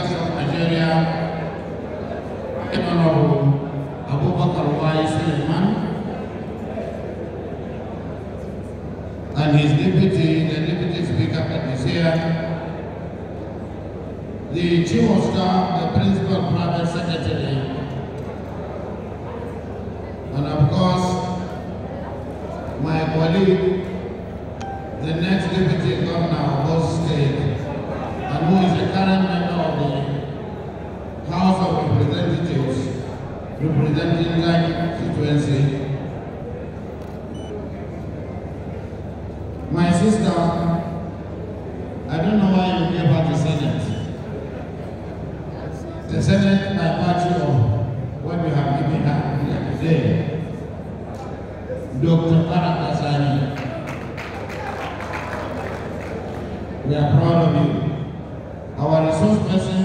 Speakers of Nigeria, Honorable Kaura and his deputy, the deputy speaker that is here, the chief of staff, the principal private secretary, and of course, my colleague, the next deputy governor of Osun State, and who is the current member of the House of Representatives, representing that constituency. My sister, I don't know why you gave her the Senate. The Senate by virtue of what you have given her here today. Dr. Kaura, we are proud of you. Our resource person,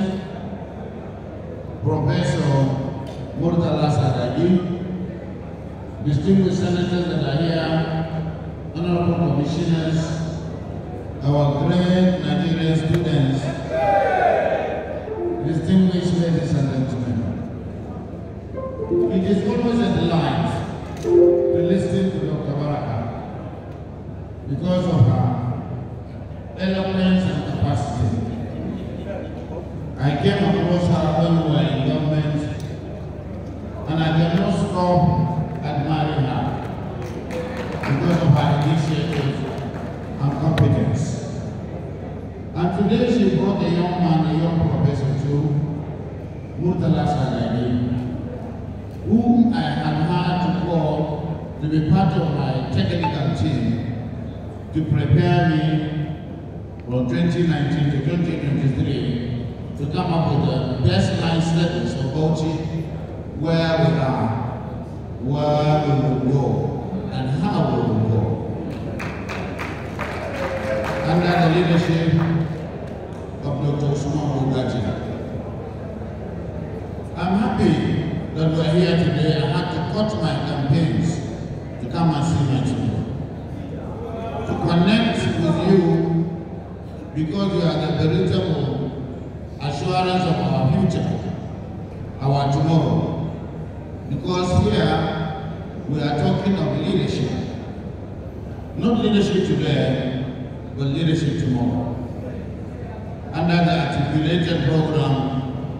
Professor Murtala Sadagi, distinguished senators that are here, honorable commissioners, our great Nigerian students, distinguished ladies and gentlemen. It is always a delight to listen to Dr. Baraka because of her eloquence and capacity. I came across her when we were in government, and I cannot stop admiring her because of her initiative and competence. And today she brought a young man, a young professor too, Murtala Sadagi, whom I had had to call to be part of my technical team to prepare me from 2019 to 2023 to come up with the best line studies of Bauchi, where we are, where we will go, and how we will go. Under the leadership of Dr. Usman Bugaji. I'm happy that we're here today. I had to cut my campaigns to come and see my children, to connect with you because you are the veritable assurance of our future, our tomorrow. Because here we are talking of leadership, not leadership today, but leadership tomorrow. Under the articulated program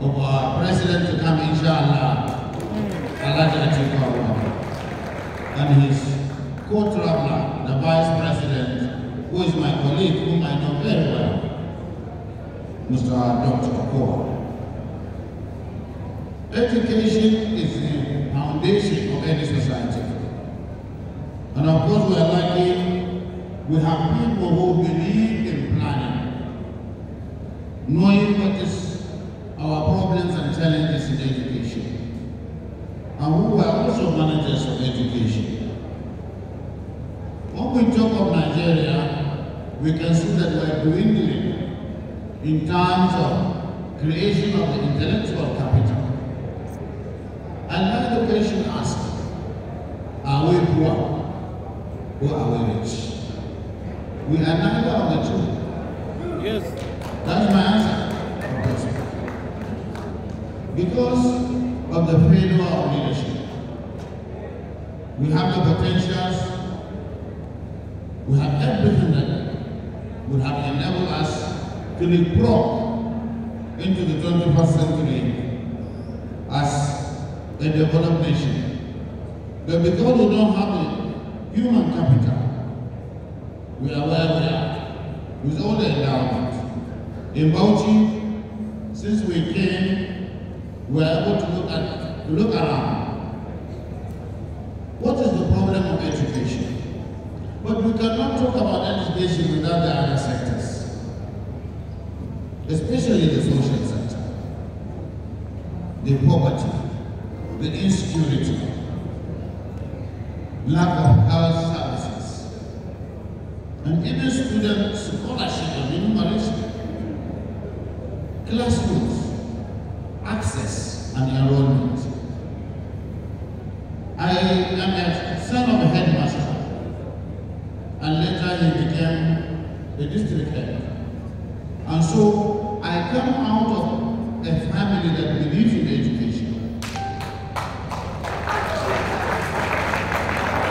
of our president to come, inshallah, Atiku, and his co-traveler, the vice president, who is my colleague, whom I know very well, Mr. Dr. Kaura. Education is the foundation of any society. And of course we are lucky, we have people who believe in planning, knowing what is our problems and challenges in education, and who are also managers of education. When we talk of Nigeria, we can see that we are dwindling in terms of creation of the intellectual capital. And like the question asked, are we poor or are we rich? We are neither of the two. Yes. That's my answer. Because of the failure of leadership. We have the potentials, we have everything that would have enabled us to leapfrog into the 21st century as a developed nation. But because we don't have the human capital, we are where we are, with all the endowment. In Bauchi, since we came, we were able to look around. What is the problem of education? But we cannot talk about education without the other sectors, especially the social sector, the poverty, the insecurity, lack of health services, and even student scholarship and enumeration, classrooms, access and enrollment. I am a son of a headmaster, and later he became a district head. And so I come out of a family that believes in education.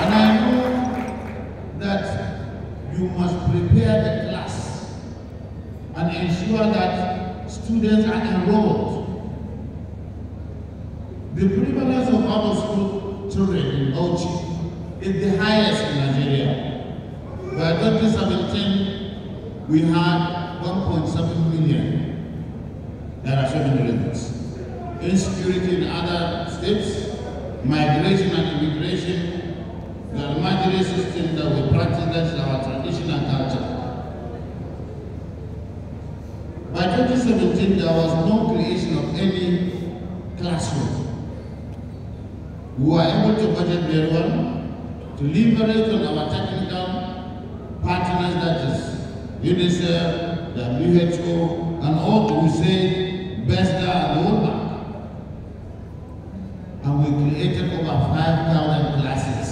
And I know that you must prepare the class and ensure that students are enrolled. The prevalence of out-of-school children in Bauchi is the highest in Nigeria. By 2017, we had 1.7 million. There are so many reasons. Insecurity in other states, migration and immigration, the Almajiri system that we practice, that's our tradition and culture. By 2017, there was no creation of any classroom. We were able to budget very well, to leverage on our technical partners, that is UNICEF, WHO, and all we say, BESDA and the World Bank. And we created over 5,000 classes.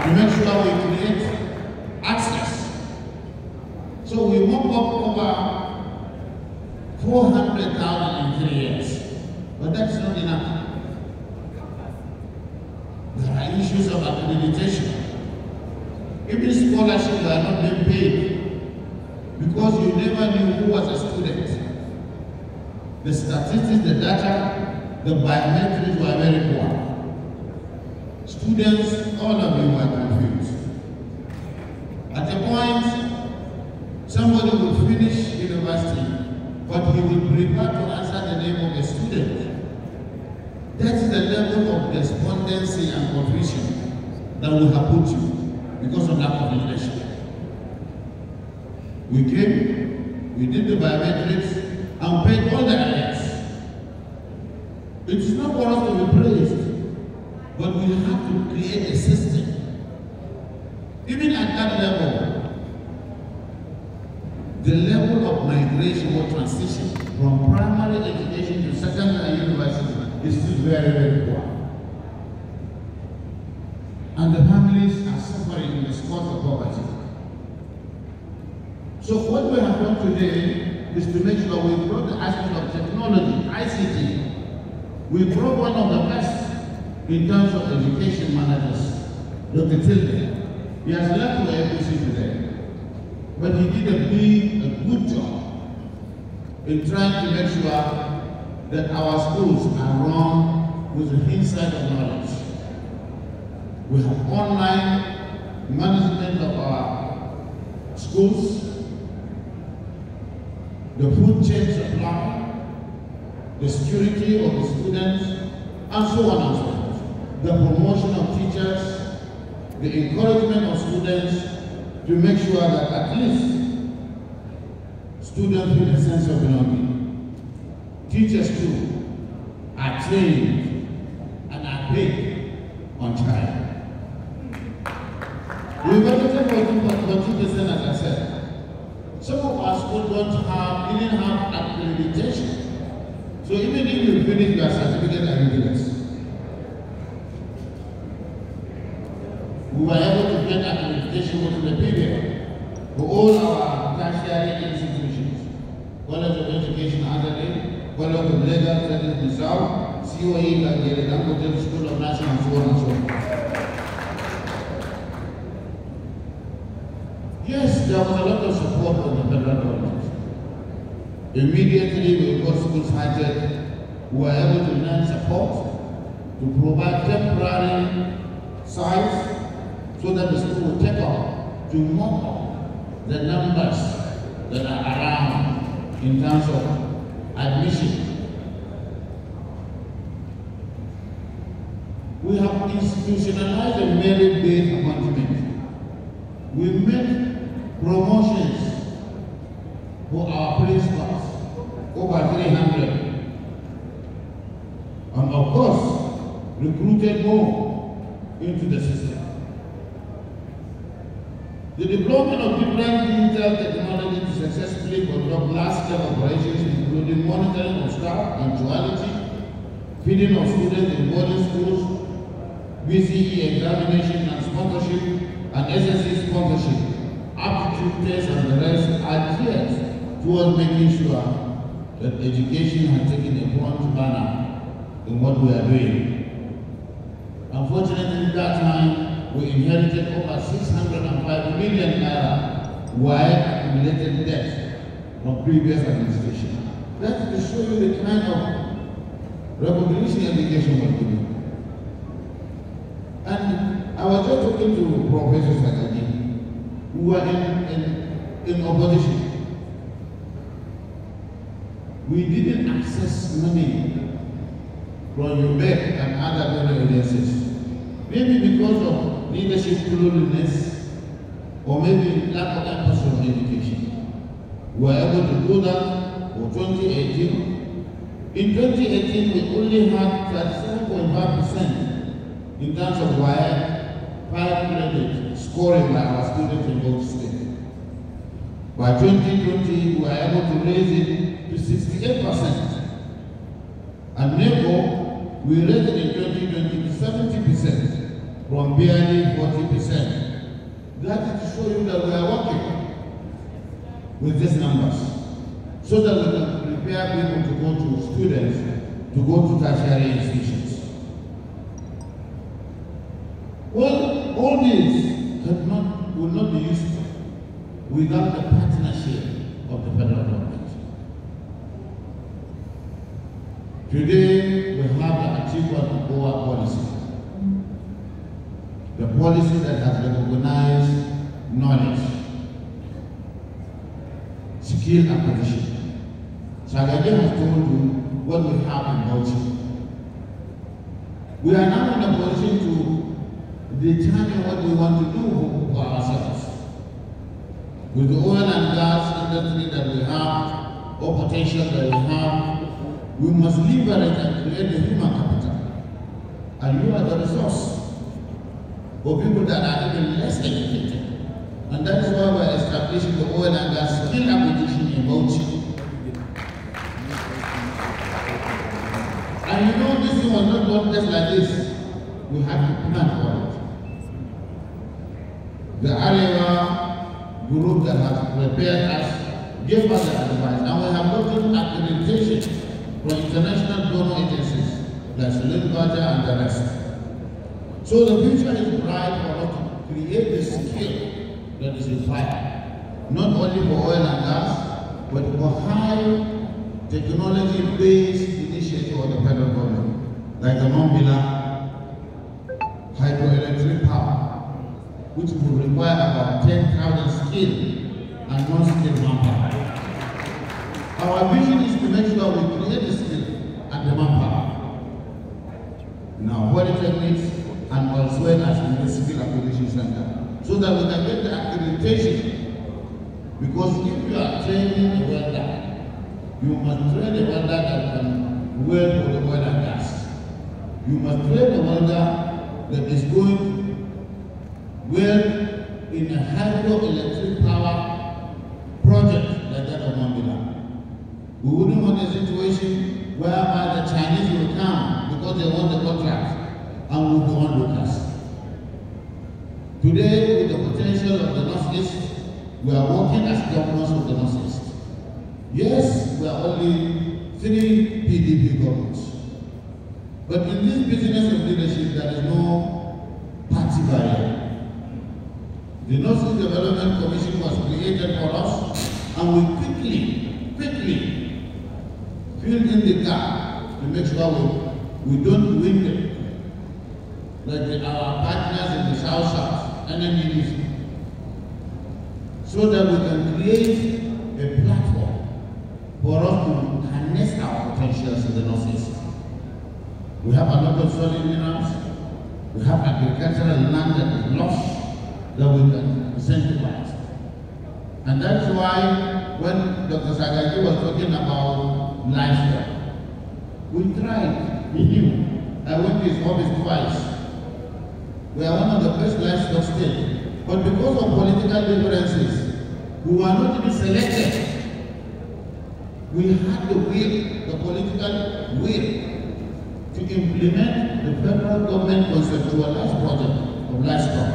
To make sure we create access. So we moved up over 400,000 in 3 years. But that's not enough. There are issues of accreditation. Even scholarships are not being paid because you never knew who was a student. The statistics, the data, the biometrics were very poor. Students, all of you were confused. At a point, somebody will finish university, but he will prefer to answer the name of a student. That is the level of despondency and confusion that we have put you because of lack of leadership. We came, we did the biometrics, and paid all the arrears. It is not for us to be praised, but we have to create a system. Even at that level, the level of migration or transition from primary education to secondary university is still very, very poor. And the families are suffering in the spot of poverty. So what we have done today is to make sure we brought the aspect of technology, ICT. We brought one of the best in terms of education managers, Dr. Tilden. He has left to APC today, but he did a good job in trying to make sure that our schools are run with the insight of knowledge. We have online management of our schools, the food chain supply, the security of the students, and so on and so forth. The promotion of teachers, the encouragement of students to make sure that at least students feel a sense of belonging. Teachers too are trained and are paid on time. We budgeted for 20%, as I said. Some of our schools didn't have accreditation. So even if you finish your certificate and rigorous, we were able to get accreditation within the period for all our tertiary institutions. College of Education, Adelaide, College of Legal Studies, Bissau, COE, Nigeria, Dangote School of Nursing, and so on and so forth. Yes, there was a lot of support from the federal government. Immediately, when both schools started, we were able to lend support to provide temporary sites so that the school will take up to mop the numbers that are around in terms of admission. We have institutionalized a merit-based appointment. We make promotions for our principals, over 300. And of course, recruited more into the system. The deployment of different digital technology to successfully conduct large-scale operations, including monitoring of staff, punctuality, feeding of students in boarding schools, BCE examination and sponsorship, and SSC sponsorship, aptitude tests and the rest, are geared towards making sure that education has taken a front runner in what we are doing. Unfortunately, at that time, we inherited over 605 million naira wide accumulated debt from previous administration. That is to show you the kind of recognition education was given. And I was just talking to Professor Sagaji, who were in opposition. We didn't access money from UBEC and other donor agencies. Maybe because of leadership cluelessness, or maybe lack of emphasis on education. We were able to do that for 2018. In 2018, we only had 37.5% in terms of wire 5 credit scoring by our students in both states. By 2020, we were able to raise it to 68%. And NECO, we raised it in 2020 to 70%, from barely 40%. That is to show you that we are working with these numbers, so that we can prepare people to go to students, to go to tertiary institutions. Well, all these will not be useful without the partnership of the federal government. Today, we have the Atiku and Kaura policy. The policy that has recognized knowledge, skill acquisition. Sagaji has told you what we have in Bauchi. We are now in a position to determine what we want to do for ourselves. With the oil and gas industry that we have, or potential that we have, we must liberate and create the human capital. And you are the resource for people that are even less educated. And that is why we're establishing the oil and gas skill acquisition in Bauchi. And you know, this thing was not done just like this. We have to plan for it. The Area group that has prepared us gave us the advice, and we have gotten accreditation from international donor agencies like Baja and the rest. So the future is bright for us to create the skill that is required, not only for oil and gas, but for high technology-based initiative of the federal government, like the Mambila hydroelectric power, which will require about 10,000 skilled and non-skilled manpower. Our vision is to make sure we create the skill and the manpower. Now, polytechnics and also as in the skill acquisition center, so that we can get the accreditation. Because if you are training a welder, you must train a welder that can weld for the oil and gas. You must train a welder that is going to weld in a hydroelectric power project like that of Mambila. We wouldn't want a situation whereby the Chinese will come because they want the contract and will go on with us. Today, with the potential of the Northeast, we are working as governors of the Northeast. Yes, we are only 3 PDP governments. But in this business of leadership, there is no party barrier. The Northeast Development Commission was created for us, and we quickly filled in the gap to make sure we don't win them like our partners in the South, enemies, so that we can create a platform for us to harness our potentials in the Northeast. We have a lot of solid minerals. We have agricultural land that is lost that we can incentivize. And that's why when Dr. Sagaji was talking about livestock, we tried, we knew. I went to his office twice. We are one of the best livestock states. But because of political differences, we were not even selected. We had the will, the political will, to implement the federal government conceptualized project of livestock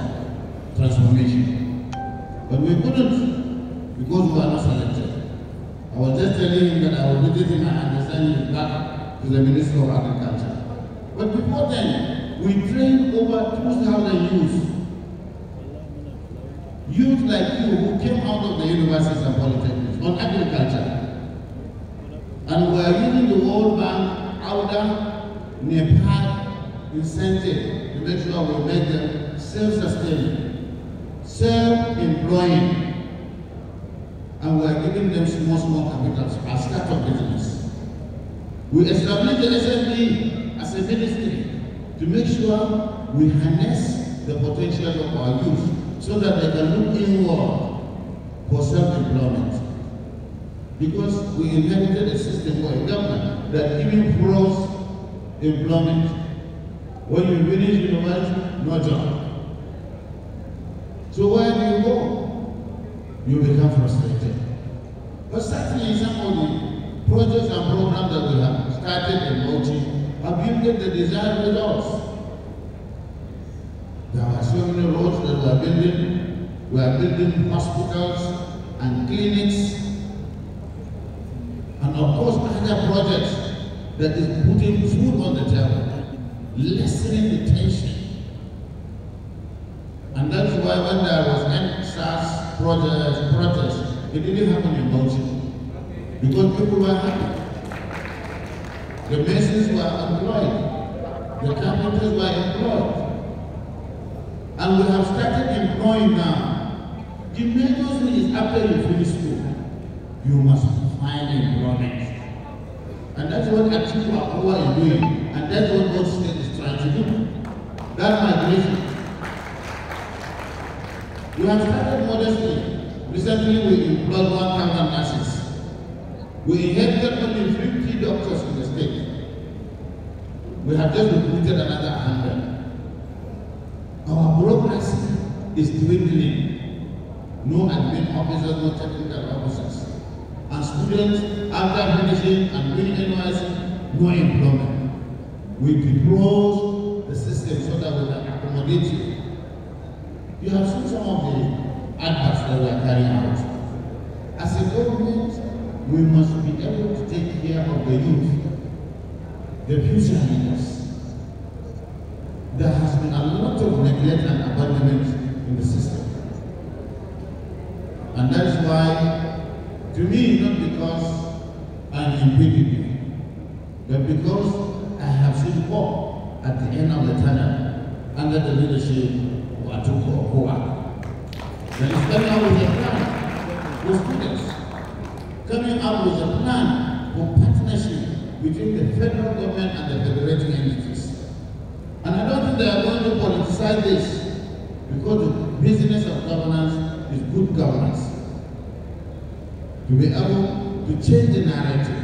transformation. But we couldn't because we were not selected. just telling him that I will visit him and understand him back to the Minister of Agriculture. But before then, we trained over 2,000 youth. Youth like you who came out of the universities and polytechnics on agriculture. And we are using the World Bank, AUDA, Nepal incentive to make sure we make them self-sustaining, self-employing. And we are giving them small capitals as startup business. We established the SME as a ministry to make sure we harness the potential of our youth so that they can look inward for self-employment. Because we inherited a system or a government that even froze employment. When you finish university, no job. So where do you go? You become frustrated. But certainly some of the projects and programs that we have started in Bauchi have yielded the desired results. There are so many roads that we are building. We are building hospitals and clinics. And of course, other projects that is putting food on the table, lessening the tension. And that's why when there was NSAS protest, it didn't happen in Bauchi. Because people were happy. The masons were employed. The carpenters were employed. And we have started employing now. The major thing is after you finish school, you must find employment. And that's what Atiku and Kaura is doing. And that's what God State is trying to do. That migration. We have started modestly. Recently we employed 1,000 nurses. We inherited only 50 doctors in the state. We have just recruited another 100. Our bureaucracy is dwindling. No admin officers, no technical officers. And students, after finishing and doing NYC, no employment. We propose the system so that we can accommodate you. You have seen some of the adverts that we are carrying out. As a government, we must be able to take care of the youth, the future leaders. There has been a lot of neglect and abandonment in the system. And that is why, to me, not because I'm in PDP, but because I have seen hope at the end of the tunnel under the leadership of Atiku or Kaura. That is coming out with a plan for students, coming out with a plan for partnership between the federal government and the federating entities. And I don't think they are going to politicize this, because the business of governance is good governance. To be able to change the narrative,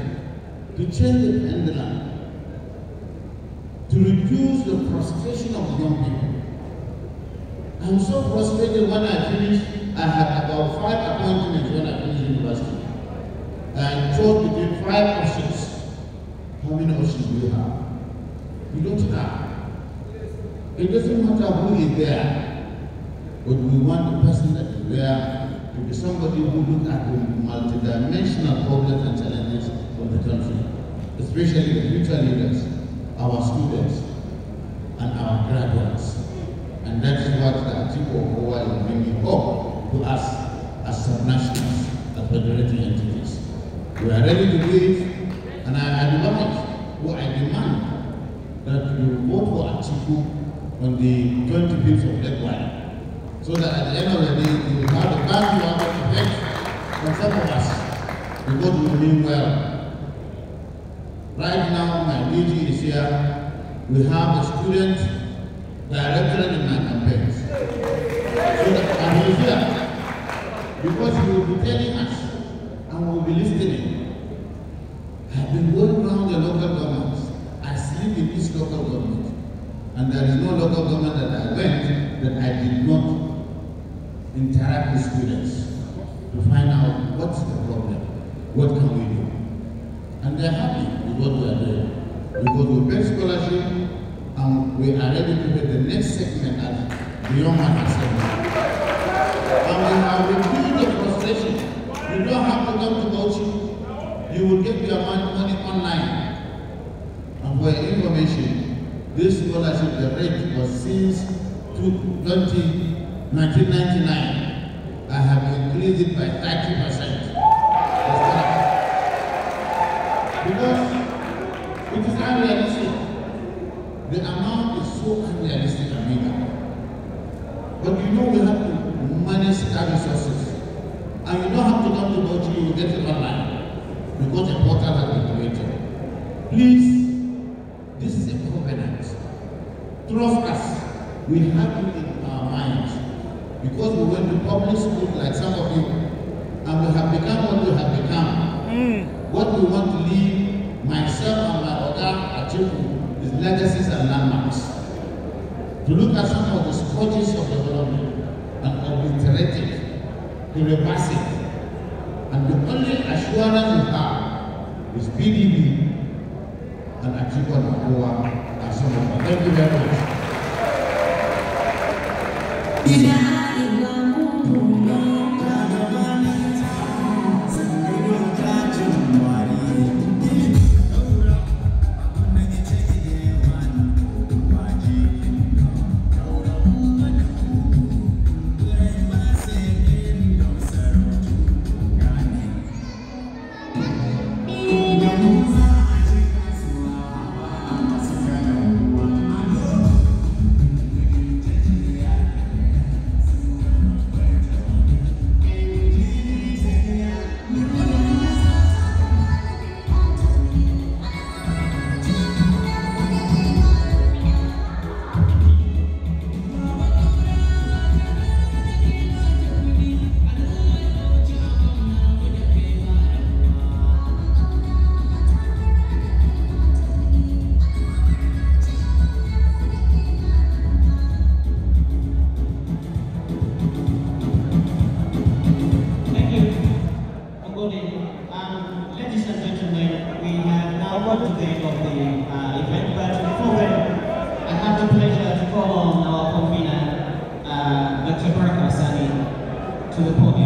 to change the pendulum, to reduce the frustration of young people. I'm so frustrated when I finished. I had about 5 appointments when I finished university. I chose between 5 options. How many options do you have? You don't have. It doesn't matter who is there, but we want the person that is there to be somebody who looks at the multidimensional problems and challenges of the country, especially the future leaders, our students, and our graduates. And that is what the Atiku or Kaura is bringing hope to us as subnationals, as federating entities. We are ready to do it, and I demand that you vote for Atiku on the 25th of February, so that at the end of the day, we will have a background effect from some of us, because we mean well. Right now, my DG is here. We have a student director in my campaigns. So that, and he's here, because he will be telling us, and we will be listening. I've been going around the local governments. I sleep in each local government. And there is no local government that I went that I did not interact with students to find out what's the problem, what can we do. And they're happy with what we are doing, because we pay scholarship and we are ready to get the next segment as beyond my segment. And we have reduced the frustration. You don't have to come to Bauchi. you will get your money online. And for your information, this scholarship, the rate was since 1999. I have increased it by 30%. Because it is unrealistic. The amount is so unrealistic and big. But you know we have to manage our resources. And you don't have to come to Bauchi, you will get it online. Because the portal has been created. Please, this is a covenant. Trust us. We have it in our minds. Because we went to public school like some of you, and we have become what we have become. What we want to leave, myself and my other Atiku, is legacies and landmarks. To look at some of the scourges of development and obliterate it, to reverse it. And the only assurance we have is PDB and Atiku and Kaura and some of them. Thank you very much. To the podium.